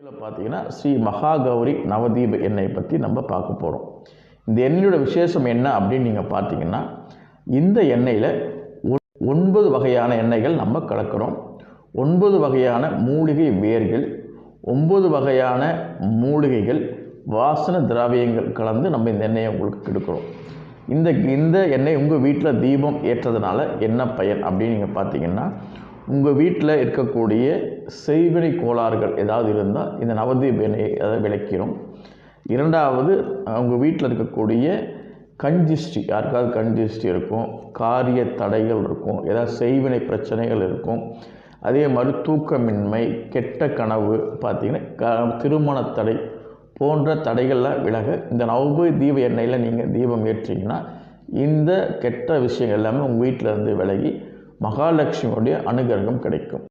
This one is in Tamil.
இதில் பார்த்தீங்கன்னா ஸ்ரீ மகாகௌரி நவதீப எண்ணெய் பற்றி நம்ம பார்க்க போகிறோம். இந்த எண்ணெயோட விசேஷம் என்ன அப்படின்னு நீங்கள் பார்த்தீங்கன்னா, இந்த எண்ணெயில் 9 வகையான எண்ணெய்கள் நம்ம கலக்கிறோம். 9 வகையான மூலிகை வேர்கள், 9 வகையான மூலிகைகள், வாசன திராவியங்கள் கலந்து நம்ம இந்த எண்ணெயை உங்களுக்கு கொடுக்குறோம். இந்த எண்ணெய் உங்கள் வீட்டில் தீபம் ஏற்றதுனால என்ன பயன் அப்படின்னு நீங்கள் பார்த்தீங்கன்னா, உங்கள் வீட்டில் இருக்கக்கூடிய செய்வினை கோளாறுகள் ஏதாவது இருந்தால் இந்த நவதீப எண்ணெயை அதை விளக்கிறோம். இரண்டாவது, உங்கள் வீட்டில் இருக்கக்கூடிய கஞ்சிஷ்டி, யாருக்காவது கஞ்சிஷ்டி இருக்கும், காரிய தடைகள் இருக்கும், ஏதாவது செய்வினை பிரச்சனைகள் இருக்கும், அதே மாதிரி தூக்கமின்மை, கெட்ட கனவு, பார்த்திங்கன்னா திருமண தடை போன்ற தடைகள்லாம் விலக இந்த நவதீப எண்ணெயில் நீங்கள் தீபம் ஏற்றிங்கன்னா இந்த கெட்ட விஷயங்கள் எல்லாமே உங்கள் வீட்டில் இருந்து விலகி மகாலட்சுமியுடைய அனுகிரகம் கிடைக்கும்.